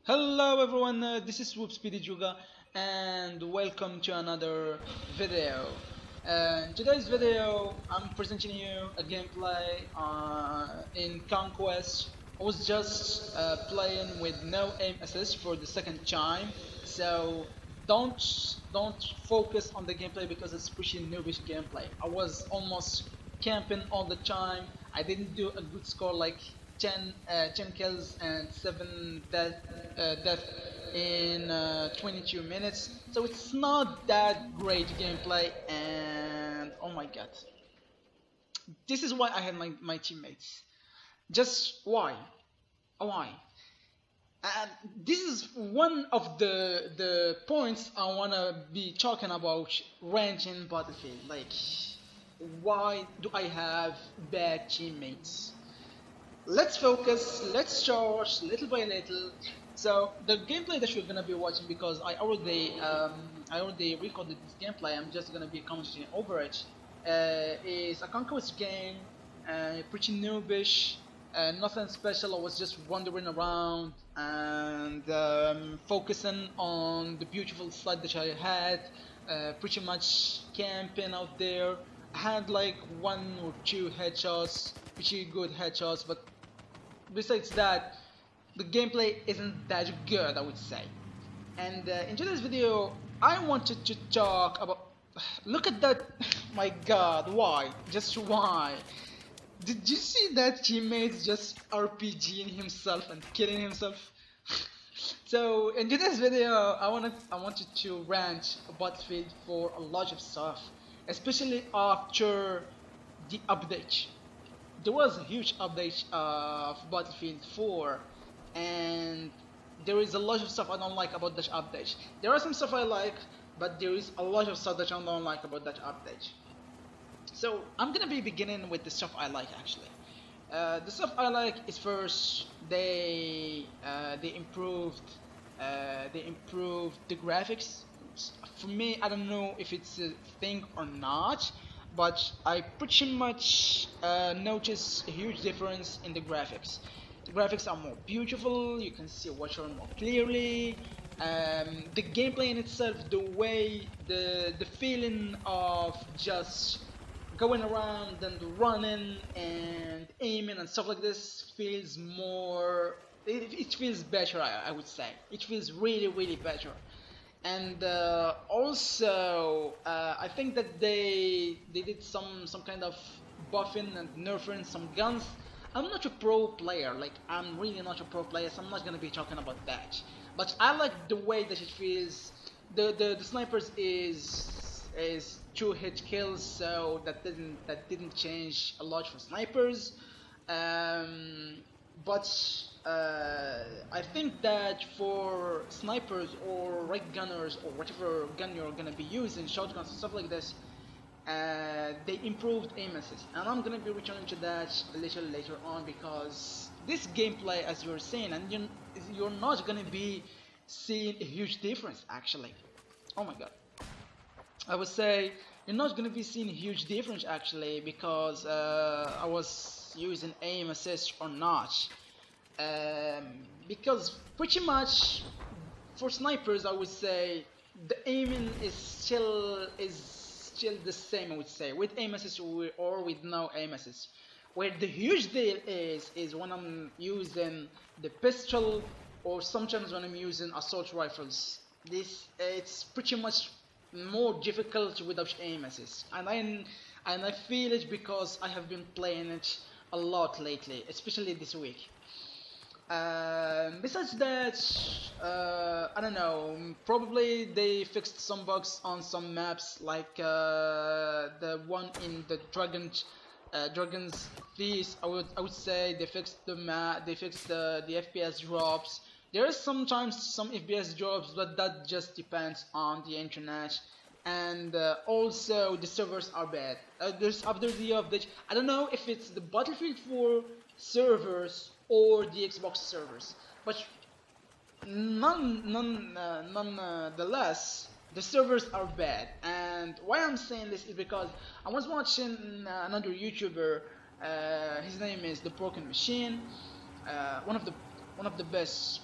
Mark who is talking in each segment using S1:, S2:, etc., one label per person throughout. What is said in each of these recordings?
S1: Hello everyone, this is Whoop Speedy Juga and welcome to another video. In today's video, I'm presenting you a gameplay in Conquest. I was just playing with no aim assist for the second time, so don't don't focus on the gameplay because it's pretty noobish gameplay. I was almost camping all the time. I didn't do a good score like 10 kills and 7 death in 22 minutes. So it's not that great gameplay, and oh my god, this is why I had my teammates. Just why? Why? And this is one of the points I wanna be talking about ranking Battlefield. Like, why do I have bad teammates? Let's focus, let's charge little by little. So the gameplay that you're gonna be watching, because I already recorded this gameplay, I'm just gonna be commenting over it. Is a conquest game, pretty noobish, nothing special. I was just wandering around and focusing on the beautiful slide that I had, pretty much camping out there. I had like 1 or 2 headshots, pretty good headshots, but besides that, the gameplay isn't that good, I would say. And in today's video, I wanted to talk about. Look at that! My God, why? Just why? Did you see that teammate just RPGing himself and killing himself? So in today's video, I wanted to rant Battlefield for a lot of stuff, especially after the update. There was a huge update of Battlefield 4, and there is a lot of stuff I don't like about that update. There are some stuff I like, but there is a lot of stuff that I don't like about that update. So I'm gonna be beginning with the stuff I like actually. The stuff I like is first they improved the graphics. For me, I don't know if it's a thing or not, but I pretty much notice a huge difference in the graphics. The graphics are more beautiful, you can see water more clearly. The gameplay in itself, the way, the feeling of just going around and running and aiming and stuff like this feels more. It feels better, I would say. It feels really better. And also, I think that they did some kind of buffing and nerfing some guns. I'm not a pro player, like I'm really not a pro player, so I'm not gonna be talking about that. But I like the way that it feels. The snipers is 2 hit kills, so that didn't change a lot for snipers. Um, but I think that for snipers or ray gunners or whatever gun you're gonna be using, shotguns and stuff like this, they improved aim assist, and I'm gonna be returning to that a little later on because this gameplay, as you're saying, and you're not gonna be seeing a huge difference actually. Oh my god. I would say you're not gonna be seeing a huge difference actually because I was using aim assist or not. Because pretty much for snipers, I would say the aiming is still the same. I would say with aim assist or with no aim assist. Where the huge deal is when I'm using the pistol or sometimes when I'm using assault rifles. This it's pretty much more difficult without aim assist, and I feel it because I have been playing it a lot lately, especially this week. Besides that, I don't know. Probably they fixed some bugs on some maps, like the one in the Dragon's Feast. I would say they fixed the map. They fixed the FPS drops. There is sometimes some FPS drops, but that just depends on the internet. And also the servers are bad. There's after the update. I don't know if it's the Battlefield 4 servers or the Xbox servers, but nonetheless, the servers are bad. And why I'm saying this is because I was watching another YouTuber. His name is The Broken Machine. One of the best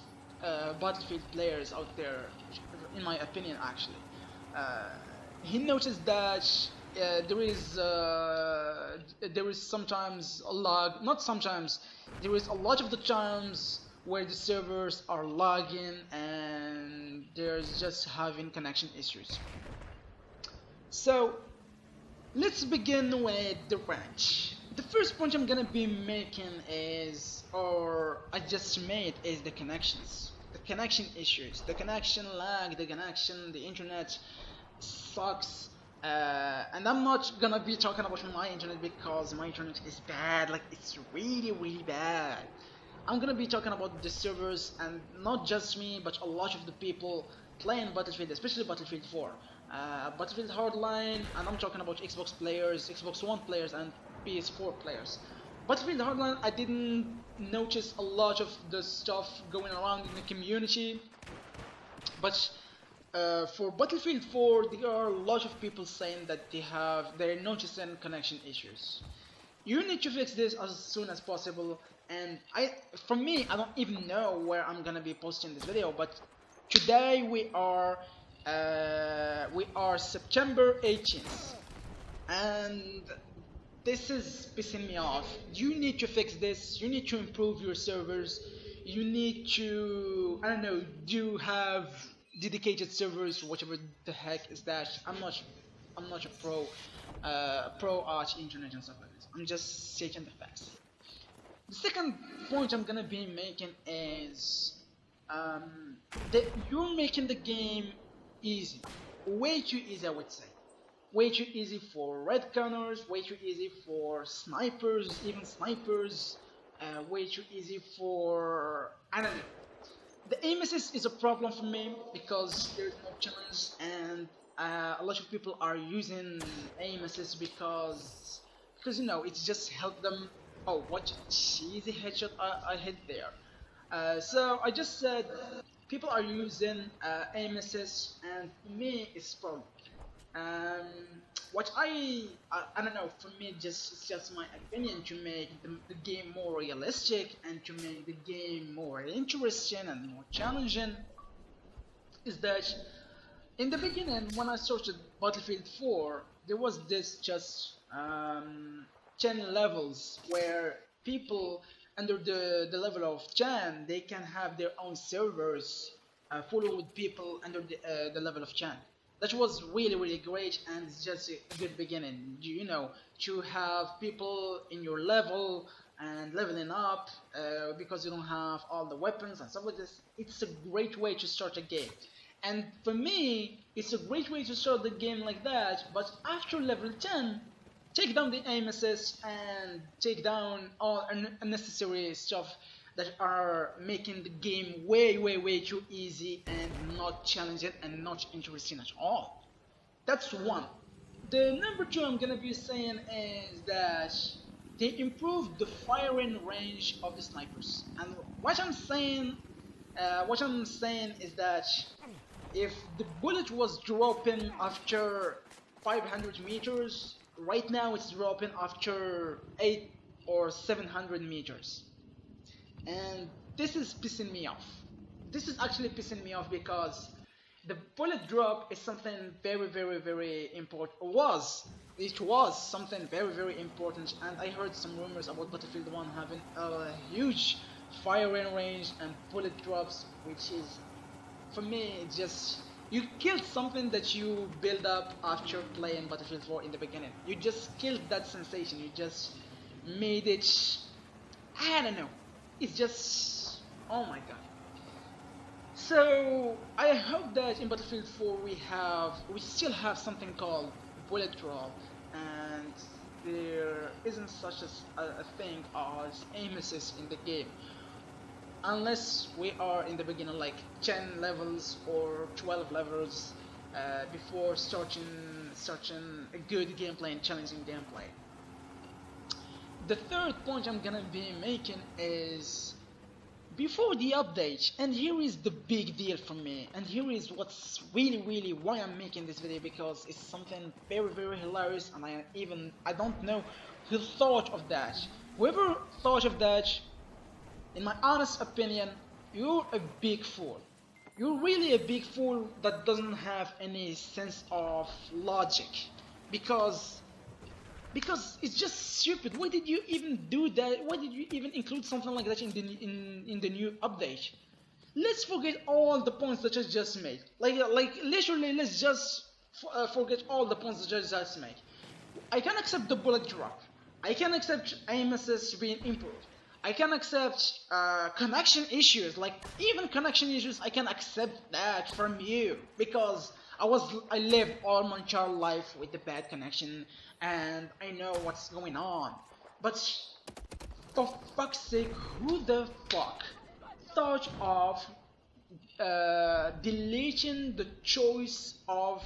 S1: Battlefield players out there, in my opinion, actually. Uh, he noticed that there is sometimes a lag, not sometimes, there is a lot of the times where the servers are lagging and there's just having connection issues. So let's begin with the ranch. The first point I'm gonna be making is, or I just made, is the connections. The connection issues, the connection lag, the internet sucks. And I'm not gonna be talking about my internet because my internet is bad, like it's really bad. I'm gonna be talking about the servers, and not just me, but a lot of the people playing Battlefield, especially Battlefield 4. Battlefield Hardline, and I'm talking about Xbox players, Xbox One players, and PS4 players. Battlefield Hardline, I didn't notice a lot of the stuff going around in the community, but for Battlefield 4, there are a lot of people saying that they're noticing connection issues. You need to fix this as soon as possible, and for me, I don't even know where I'm gonna be posting this video, but today we are September 18th, and this is pissing me off. You need to fix this. You need to improve your servers. You need to, I don't know, do have dedicated servers, whatever the heck is that. I'm not a pro at internet and stuff like this. I'm just stating the facts. The second point I'm gonna be making is that you're making the game easy, way too easy, I would say. Way too easy for red counters, way too easy for snipers, even snipers, way too easy for, I don't know. The aim assist is a problem for me because there's no challenge, and a lot of people are using aim assist because you know, it's just helped them. Oh, what cheesy headshot I hit there. So I just said people are using aim assist, and for me it's a problem. What I don't know, for me, it's just my opinion, to make the game more realistic and to make the game more interesting and more challenging, is that in the beginning, when I started Battlefield 4, there was this just 10 levels where people under the level of 10, they can have their own servers full with people under the level of 10. That was really great, and it's just a good beginning, you know, to have people in your level and leveling up because you don't have all the weapons and stuff like this. It's a great way to start a game, and for me it's a great way to start the game like that. But after level 10, take down the aim assist and take down all unnecessary stuff that are making the game way too easy and not challenging and not interesting at all. That's one. The number two I'm gonna be saying is that they improved the firing range of the snipers. And what I'm saying is that if the bullet was dropping after 500 meters, right now it's dropping after 8 or 700 meters. And this is pissing me off. This is actually pissing me off because the bullet drop is something very important. It was something very important, and I heard some rumors about Battlefield 1 having a huge firing range and bullet drops, which is, for me, it's just, you killed something that you build up after playing Battlefield 4 in the beginning. You just killed that sensation. You just made it, I don't know. It's just, oh my god. So I hope that in Battlefield 4 we still have something called bullet drop, and there isn't such a thing as aim assist in the game, unless we are in the beginning, like 10 levels or 12 levels before starting a good gameplay and challenging gameplay. The third point I'm gonna be making is, before the update, and here is the big deal for me, and here is what's really why I'm making this video, because it's something very hilarious, and I don't know who thought of that. Whoever thought of that, in my honest opinion, you're a big fool. You're really a big fool that doesn't have any sense of logic, because it's just stupid. Why did you even do that? Why did you even include something like that in the new update? Let's forget all the points that I just made. Like literally, let's just forget all the points that I just made. I can accept the bullet drop. I can accept aim assist being improved. I can accept connection issues. Like even connection issues, I can accept that from you, because I lived all my child life with the bad connection, and I know what's going on. But for fuck's sake, who the fuck thought of deleting the choice of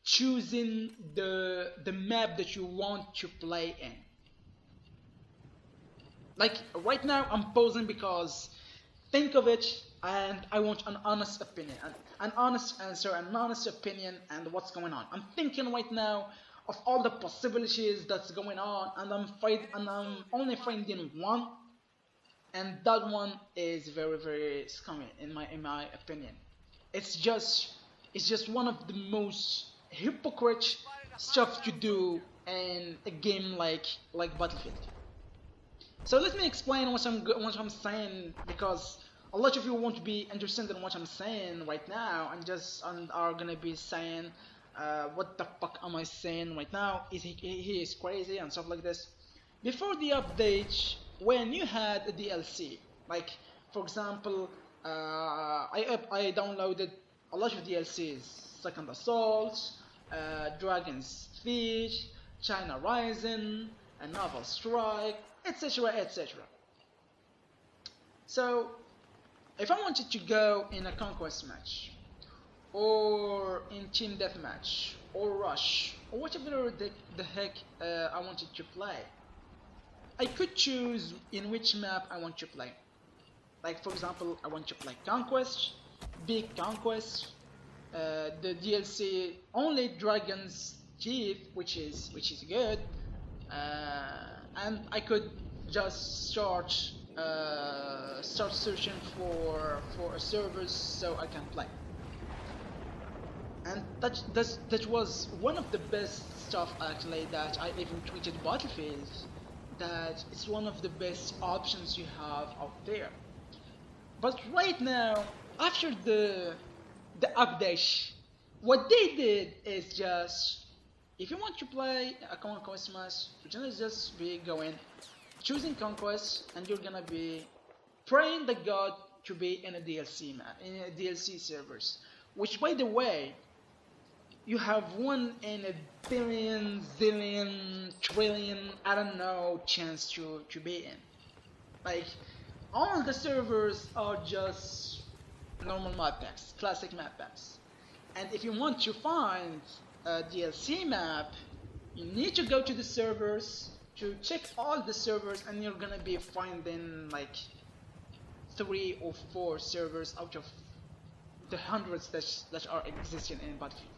S1: choosing the map that you want to play in? Like right now I'm posing because think of it, and I want an honest opinion, an honest answer, an honest opinion, and what's going on. I'm thinking right now of all the possibilities that's going on, and I'm only finding one, and that one is very very scummy in my opinion. It's just one of the most hypocrite stuff to do in a game like Battlefield. So let me explain what I'm saying, because a lot of you won't be interested in what I'm saying right now, and are gonna be saying, what the fuck am I saying right now? He is crazy and stuff like this. Before the update, when you had a DLC, like for example, I downloaded a lot of DLCs: Second Assault, Dragon's Siege, China Rising, a Naval Strike, etc, etc. So if I wanted to go in a conquest match, or in team deathmatch, or rush, or whatever the heck I wanted to play, I could choose in which map I want to play. Like for example, I want to play conquest, big conquest, the DLC only Dragon's Teeth, which is good, and I could just start searching for a servers so I can play. And that was one of the best stuff actually, that I even tweeted Battlefield, that it's one of the best options you have out there. But right now, after the update, what they did is just, if you want to play a conquest match, you're gonna just be going, choosing conquest, and you're gonna be praying the god to be in a DLC map, in a DLC servers. Which, by the way, you have 1 in a billion, zillion, trillion, I don't know, chance to be in. Like, all the servers are just normal map packs, classic map packs. And if you want to find a DLC map, you need to go to the servers, to check all the servers, and you're gonna be finding like 3 or 4 servers out of the hundreds that are existing in Battlefield.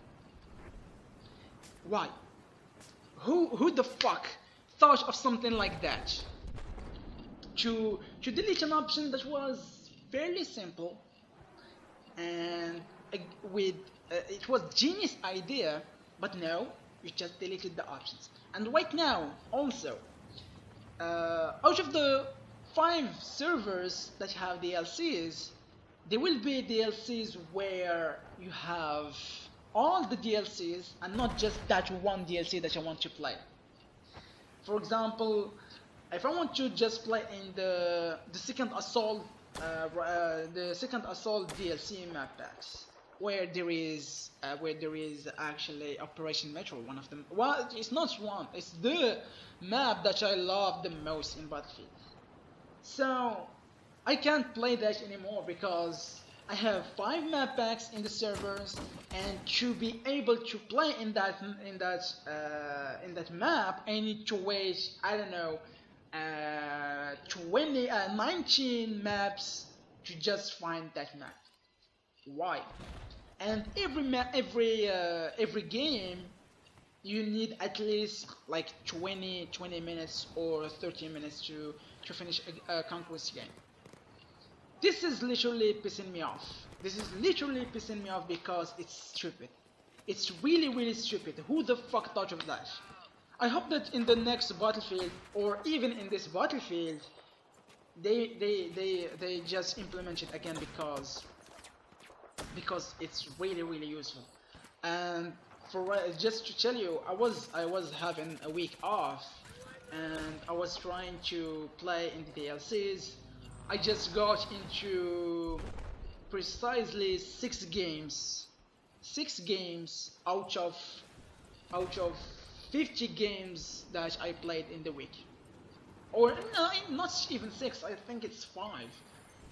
S1: Why? Who the fuck thought of something like that? To delete an option that was fairly simple, and with it was genius idea, but no, you just deleted the options. And right now, also, out of the 5 servers that have DLCs, there will be DLCs where you have all the DLCs and not just that one DLC that I want to play. For example, if I want to just play in the Second Assault, the Second Assault DLC map packs, where there is actually Operation Metro, one of them. Well, it's not one. It's the map that I love the most in Battlefield. So I can't play that anymore because I have 5 map packs in the servers, and to be able to play in that map, I need to wait, I don't know, 19 maps to just find that map. Why? And every game, you need at least like 20 minutes or 30 minutes to finish a conquest game. This is literally pissing me off. This is literally pissing me off because it's stupid. It's really stupid. Who the fuck thought of that? I hope that in the next Battlefield, or even in this Battlefield, they just implement it again because it's really useful. And for just to tell you, I was having a week off, and I was trying to play in the DLCs. I just got into precisely 6 games out of 50 games that I played in the week. Or no, not even 6. I think it's 5.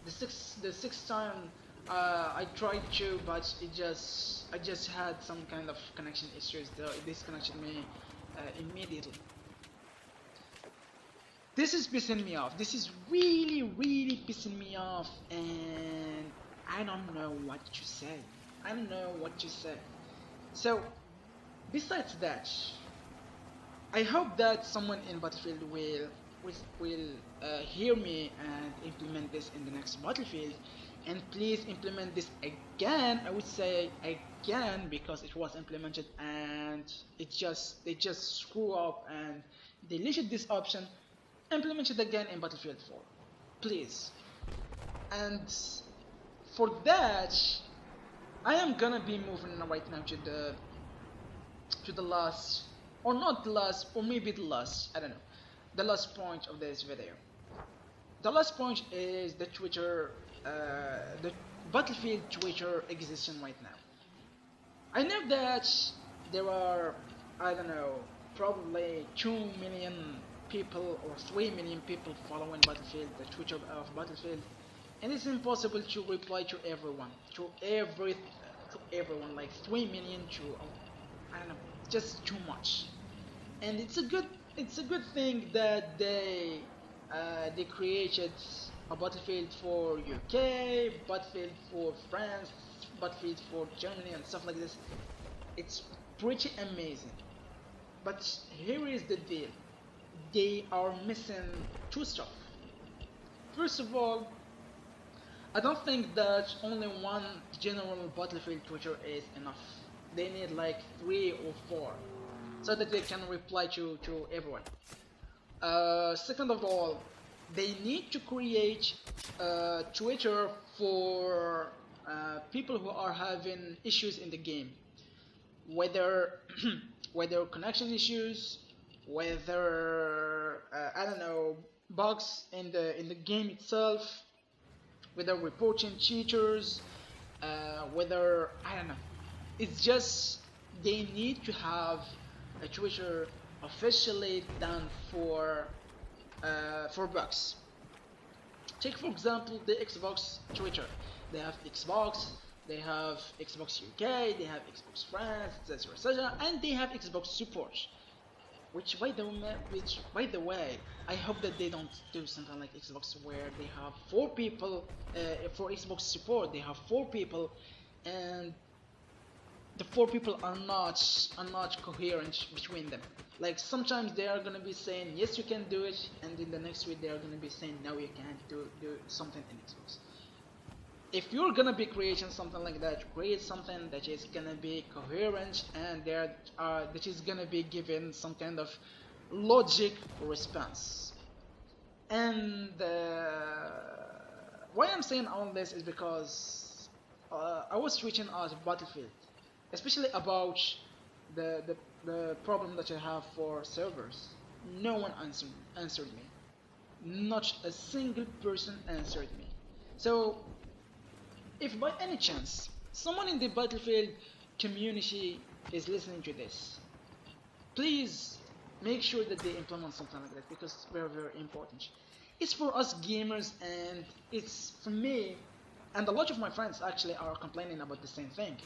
S1: The sixth time I tried to, but I just had some kind of connection issues. It disconnected me immediately. This is pissing me off. This is really pissing me off, and I don't know what to say. I don't know what to say. So, besides that, I hope that someone in Battlefield will hear me and implement this in the next Battlefield, and please implement this again. I would say again, because it was implemented and they just screw up and deleted this option. Implement it again in Battlefield 4, please. And for that, I am gonna be moving right now to the last, or not the last, or maybe the last, I don't know, the last point of this video. The last point is the Twitter, the Battlefield Twitter existence right now. I know that there are, I don't know, probably 2 million people or 3 million people following Battlefield, the Twitter of Battlefield, and it's impossible to reply to everyone, to everyone, like 3 million to, I don't know, just too much. And it's a good thing that they created a Battlefield for UK, Battlefield for France, Battlefield for Germany, and stuff like this. It's pretty amazing. But here is the deal. They are missing 2 stuff. First of all, I don't think that only one general Battlefield Twitter is enough. They need like 3 or 4 so that they can reply to everyone. Second of all, they need to create Twitter for people who are having issues in the game, whether whether connection issues, whether I don't know, bugs in the game itself, whether reporting cheaters, whether I don't know. It's just they need to have a Twitter officially done for bugs. Take for example the Xbox Twitter. They have Xbox, they have Xbox UK, they have Xbox France, etc., and they have Xbox support. Which by the way, I hope that they don't do something like Xbox where they have 4 people for Xbox support. They have 4 people, and the 4 people are not coherent between them. Like sometimes they are gonna be saying yes you can do it, and in the next week they are gonna be saying no you can't do something in Xbox. If you're gonna be creating something like that, create something that is gonna be coherent and that is gonna be given some kind of logic response. And why I'm saying all this is because I was tweeting out Battlefield, especially about the problem that I have for servers. No one answered me. Not a single person answered me. So if by any chance someone in the Battlefield community is listening to this, please make sure that they implement something like that, because it's very important. It's for us gamers, and it's for me, and a lot of my friends actually are complaining about the same thing.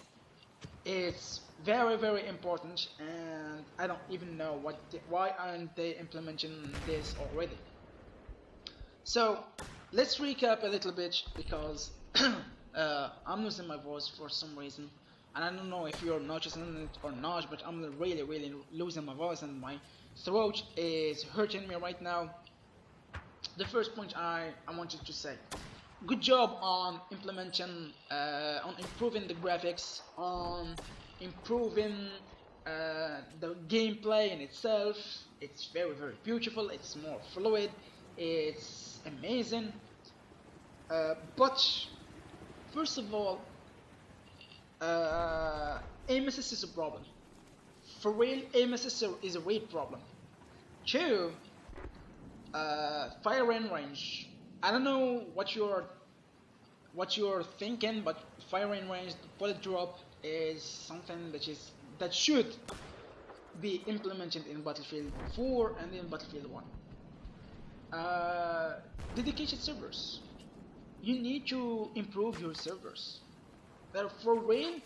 S1: It's very important, and I don't even know why aren't they implementing this already. So let's recap a little bit, because I'm losing my voice for some reason, and I don't know if you're noticing it or not, but I'm really losing my voice, and my throat is hurting me right now. the first point I wanted to say, good job on implementing, on improving the graphics, on improving the gameplay in itself. It's very beautiful, it's more fluid, it's amazing. But first of all, aim assist is a problem. For real, aim assist is a real problem. Two, fire in range. I don't know what you're thinking, but fire in range, the bullet drop is something that should be implemented in Battlefield 4 and in Battlefield 1. Dedicated servers. You need to improve your servers. For real,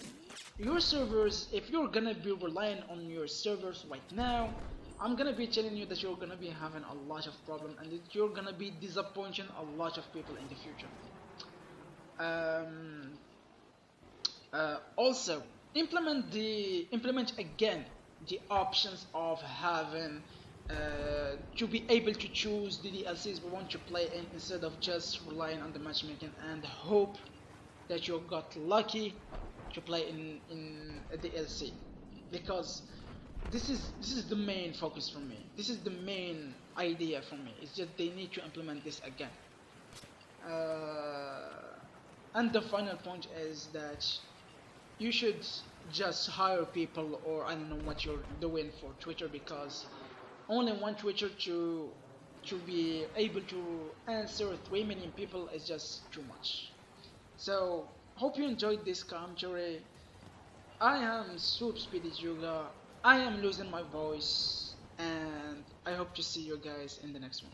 S1: your servers, if you're gonna be relying on your servers right now, I'm gonna be telling you that you're gonna be having a lot of problems and that you're gonna be disappointing a lot of people in the future. Also, implement again the options of having to be able to choose the DLCs we want to play in, instead of just relying on the matchmaking and hope that you got lucky to play in a DLC, because this is the main focus for me. This is the main idea for me. It's just they need to implement this again. And the final point is that you should just hire people, or I don't know what you're doing for Twitter, because only one Twitter to be able to answer 3 million people is just too much. So hope you enjoyed this commentary. I am swoopspeedyjuga. I am losing my voice, and I hope to see you guys in the next one.